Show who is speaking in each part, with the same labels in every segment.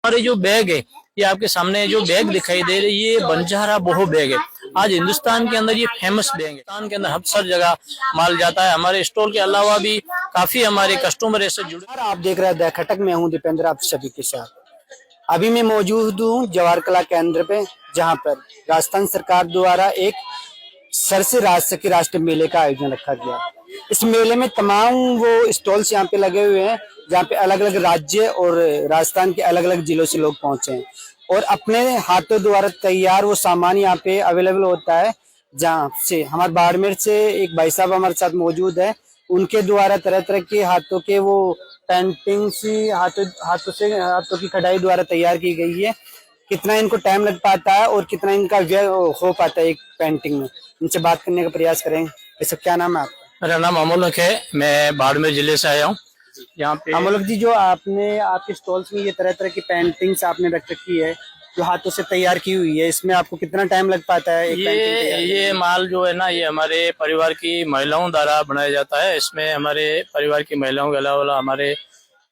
Speaker 1: हमारे जो बैग है, ये आपके सामने जो बैग दिखाई दे रही है, ये बंजारा बोहो बैग है। आज हिंदुस्तान के अंदर ये फेमस बैग है। हिंदुस्तान के अंदर हर जगह माल जाता है। हमारे स्टोर के अलावा भी काफी हमारे कस्टमर ऐसे जुड़े।
Speaker 2: आप देख रहे हैं द खटक में हूँ दीपेंद्र, आप सभी के साथ। अभी मैं मौजूद हूँ जवाहर कला केंद्र पे, जहाँ पर राजस्थान सरकार द्वारा एक सर से राजसखी राष्ट्रीय मेले का आयोजन रखा गया। इस मेले में तमाम वो स्टॉल्स यहाँ पे लगे हुए हैं, जहाँ पे अलग अलग राज्य और राजस्थान के अलग अलग जिलों से लोग पहुंचे हैं और अपने हाथों द्वारा तैयार वो सामान यहाँ पे अवेलेबल होता है। जहाँ से हमारे बाड़मेर से एक भाई साहब हमारे साथ मौजूद है, उनके द्वारा तरह तरह के हाथों के वो पेंटिंग सी हाथों की कढ़ाई द्वारा तैयार की गई है। कितना इनको टाइम लग पाता है और कितना इनका व्यय हो पाता है एक पेंटिंग में, इनसे बात करने का प्रयास करेंगे। ये क्या नाम है आपका?
Speaker 1: मेरा नाम अमोलक है, मैं बाड़मेर जिले से आया हूँ। यहाँ पे
Speaker 2: अमोलक जी, जो आपने आपके स्टॉल्स में ये तरह तरह की पेंटिंग्स आपने रख रखी है जो हाथों से तैयार की हुई है, इसमें आपको कितना टाइम लग पाता है?
Speaker 1: ये माल जो है ना, ये हमारे परिवार की महिलाओं द्वारा बनाया जाता है। इसमें हमारे परिवार की महिलाओं के अलावा हमारे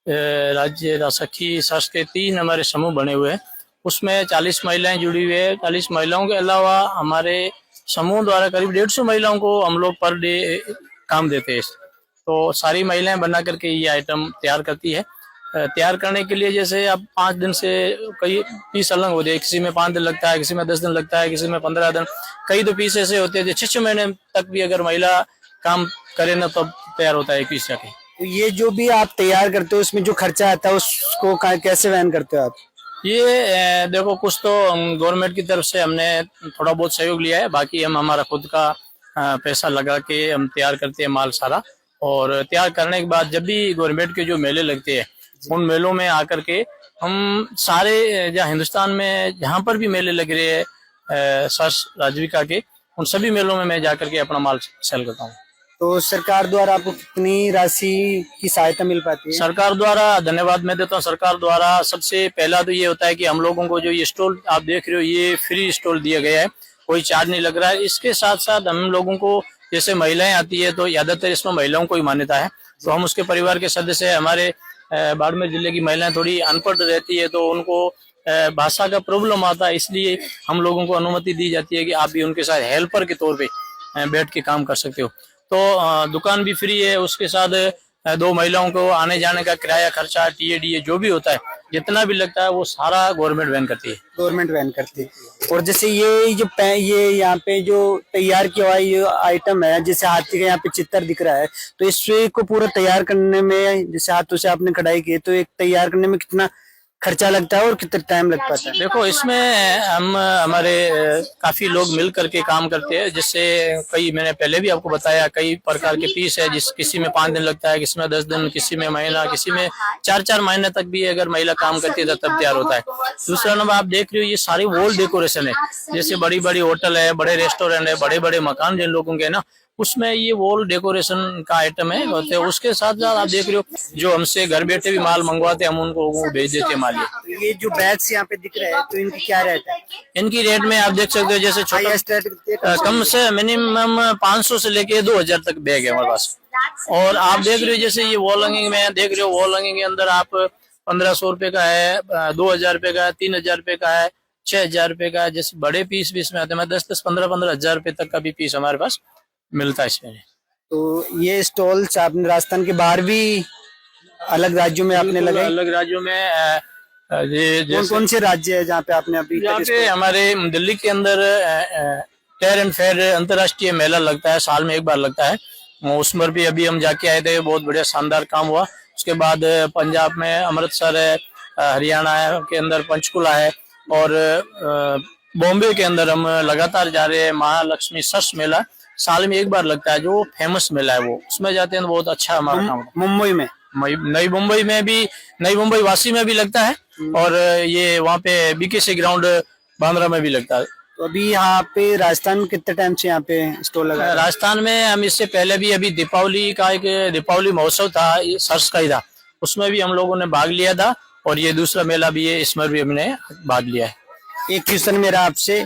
Speaker 1: राज्य राजसखी सस के 3 हमारे समूह बने हुए हैं। उसमें 40 महिलाएं जुड़ी हुई है। 40 महिलाओं के अलावा हमारे समूह द्वारा करीब 150 महिलाओं को हम लोग पर डे काम देते हैं। तो सारी महिलाएं बना करके ये आइटम तैयार करती है। तैयार करने के लिए जैसे अब 5 दिन से कई पीस अलग होते हैं। किसी में 5 दिन लगता है, किसी में 10 दिन लगता है, किसी में 15 दिन। कई तो पीस ऐसे होते हैं जो 6 महीने तक भी अगर महिला काम करे ना तब तैयार होता है एक पीस जाके।
Speaker 2: तो ये जो भी आप तैयार करते हो उसमें जो खर्चा आता है उसको कैसे वहन करते हो आप?
Speaker 1: ये देखो, कुछ तो गवर्नमेंट की तरफ से हमने थोड़ा बहुत सहयोग लिया है, बाकी हम हमारा खुद का पैसा लगा के हम तैयार करते हैं माल सारा। और तैयार करने के बाद जब भी गवर्नमेंट के जो मेले लगते हैं, उन मेलों में आकर के हम सारे जहाँ हिंदुस्तान में जहाँ पर भी मेले लग रहे हैं सस राजविका के, उन सभी मेलों में मैं जाकर के अपना माल सेल करता हूँ।
Speaker 2: तो सरकार द्वारा आपको कितनी राशि की सहायता मिल पाती है?
Speaker 1: सरकार द्वारा धन्यवाद मैं देता हूँ। सरकार द्वारा सबसे पहला तो ये होता है कि हम लोगों को जो ये स्टॉल आप देख रहे हो, ये फ्री स्टॉल दिया गया है, कोई चार्ज नहीं लग रहा है। इसके साथ साथ हम लोगों को जैसे महिलाएं आती है तो ज्यादातर इसमें महिलाओं को ही मान्यता है, तो हम उसके परिवार के सदस्य हमारे बाड़मेर जिले की महिलाएं थोड़ी अनपढ़ रहती है, तो उनको भाषा का प्रॉब्लम आता है, इसलिए हम लोगों को अनुमति दी जाती है कि आप भी उनके साथ हेल्पर के तौर पे बैठ के काम कर सकते हो। तो दुकान भी फ्री है, उसके साथ 2 महिलाओं को आने जाने का किराया खर्चा टीए जो भी होता है, जितना भी लगता है वो सारा गवर्नमेंट वहन करती है।
Speaker 2: गवर्नमेंट वहन करती है। और जैसे ये यहाँ पे जो तैयार किया हुआ ये आइटम है, जैसे हाथी का यहाँ पे चित्र दिख रहा है, तो इससे को पूरा तैयार करने में, जैसे हाथों से आपने कढ़ाई की, तो एक तैयार करने में कितना खर्चा लगता है और कितना टाइम लग पाता है?
Speaker 1: देखो, इसमें हम हमारे काफी लोग मिल करके काम करते हैं, जिससे कई मैंने पहले भी आपको बताया कई प्रकार के पीस है, जिस किसी में 5 दिन लगता है, किसी में 10 दिन, किसी में महीना, किसी में 4 महीने तक भी अगर महिला काम करती है तब तैयार होता है। दूसरा नंबर आप देख रहे हो, ये सारी वॉल डेकोरेशन है। जैसे बड़ी बड़ी होटल है, बड़े रेस्टोरेंट है, बड़े बड़े मकान जिन लोगों के ना, उसमें ये वॉल डेकोरेशन का आइटम है होते हैं। उसके साथ साथ आप देख रहे हो जो हमसे घर बैठे भी माल मंगवाते हैं, हम उनको भेज देते हैं माल।
Speaker 2: ये जो बैग्स यहाँ पे दिख रहे हैं, तो इनकी क्या रेट है?
Speaker 1: इनकी रेट में आप देख सकते हो, जैसे छोटा कम से मिनिमम 500 से लेके 2000 तक बैग है हमारे पास। और आप देख रहे हो जैसे ये वॉल हैंगिंग में देख रहे हो, वॉल हैंगिंग के अंदर आप 1500 रुपए का है, 2000 रुपए का है, 3000 रुपए का है, 6000 रुपए का है। जैसे बड़े पीस भी इसमें आते हैं, 10-15 हजार रुपए तक का भी पीस हमारे पास मिलता है इसमें।
Speaker 2: तो ये स्टॉल्स आपने राजस्थान के बाहर भी अलग राज्यों में आपने लगाए?
Speaker 1: अलग राज्यों में
Speaker 2: कौन से राज्य है जहाँ पे आपने अभी?
Speaker 1: यहाँ पे हमारे दिल्ली के अंदर टेयर एंड फेयर अंतर्राष्ट्रीय मेला लगता है, साल में एक बार लगता है। उसमें भी अभी हम जाके आए थे, बहुत बढ़िया शानदार काम हुआ। उसके बाद पंजाब में अमृतसर है, हरियाणा के अंदर पंचकुला है, और बॉम्बे के अंदर हम लगातार जा रहे हैं। महालक्ष्मी सस मेला साल में एक बार लगता है, जो फेमस मेला है, वो उसमें जाते हैं तो बहुत अच्छा हमारा काम।
Speaker 2: मुंबई में,
Speaker 1: नई मुंबई में भी, नई मुंबई वासी में भी लगता है, और ये वहाँ पे बीकेसी ग्राउंड बांद्रा में भी लगता है।
Speaker 2: तो अभी यहाँ पे राजस्थान कितने टाइम से यहाँ पे स्टॉल लगा है?
Speaker 1: राजस्थान में हम इससे पहले भी अभी दीपावली महोत्सव था, ये सर्स का ही था, उसमें भी हम लोगों ने भाग लिया था, और ये दूसरा मेला भी है, इसमें भी हमने भाग लिया है।
Speaker 2: एक क्वेश्चन मेरा आपसे,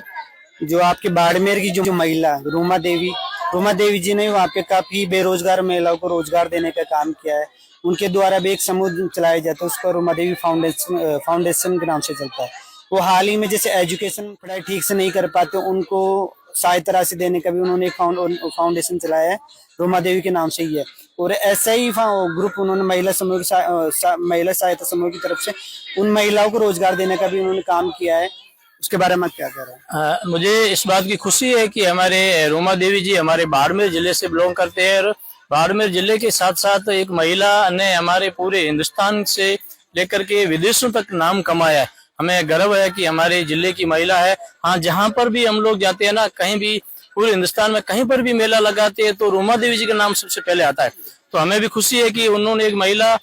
Speaker 2: जो आपके बाड़मेर की जो महिला रूमा देवी, रुमा देवी जी ने वहाँ पे काफी बेरोजगार महिलाओं को रोजगार देने का काम किया है। उनके द्वारा भी एक समूह चलाया जाता है, उसको रुमा देवी फाउंडेशन के नाम से चलता है। वो हाल ही में जैसे एजुकेशन पढ़ाई ठीक से नहीं कर पाते, उनको सहायता राशि देने का भी उन्होंने एक फाउंडेशन चलाया है, रुमा देवी के नाम से ही है। और ऐसा ही ग्रुप उन्होंने महिला सहायता समूह की तरफ से उन महिलाओं को रोजगार देने का भी उन्होंने काम किया है। उसके बारे में क्या कह रहे हैं?
Speaker 1: मुझे इस बात की खुशी है कि हमारे रुमा देवी जी हमारे बाड़मेर जिले से बिलोंग करते हैं, और बाड़मेर जिले के साथ साथ एक महिला ने हमारे पूरे हिंदुस्तान से लेकर के विदेशों तक नाम कमाया है। हमें गर्व है कि हमारे जिले की महिला है। हाँ, जहाँ पर भी हम लोग जाते हैं ना, कहीं भी पूरे हिंदुस्तान में कहीं पर भी मेला लगाते हैं तो रुमा देवी जी का नाम सबसे पहले आता है। तो हमें भी खुशी है कि उन्होंने एक महिला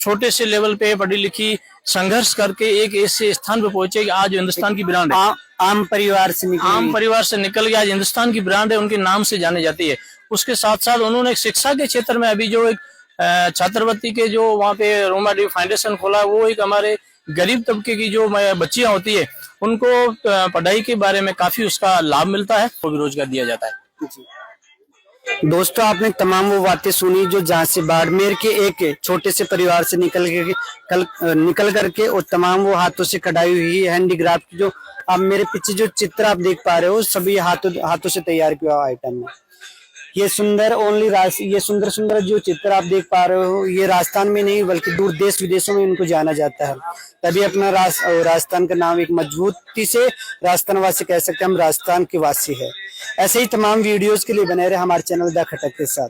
Speaker 1: छोटे से लेवल पे पढ़ी लिखी संघर्ष करके एक ऐसे स्थान पे पहुंचे कि आज हिंदुस्तान की ब्रांड है।
Speaker 2: आम परिवार से
Speaker 1: निकल के आज हिंदुस्तान की ब्रांड है, उनके नाम से जानी जाती है। उसके साथ साथ उन्होंने शिक्षा के क्षेत्र में अभी जो एक छात्रवृत्ति के जो वहाँ पे रुमा देवी फाउंडेशन खोला, वो एक हमारे गरीब तबके की जो बच्चियां होती है उनको पढ़ाई के बारे में काफी उसका लाभ मिलता है, वो भी रोजगार दिया जाता है।
Speaker 2: दोस्तों, आपने तमाम वो बातें सुनी जो जहाँ से बाड़मेर के एक छोटे से परिवार से निकल करके और तमाम वो हाथों से कढ़ाई हुई हैंडीक्राफ्ट की जो आप मेरे पीछे जो चित्र आप देख पा रहे हो, सभी हाथों से तैयार किया हुआ आइटम है। ये सुंदर सुंदर जो चित्र आप देख पा रहे हो, ये राजस्थान में नहीं बल्कि दूर देश विदेशों में इनको जाना जाता है। तभी अपना राजस्थान का नाम एक मजबूती से राजस्थान वासी कह सकते हैं, हम राजस्थान के वासी है। ऐसे ही तमाम वीडियोस के लिए बने रहे हमारे चैनल द खटक के साथ।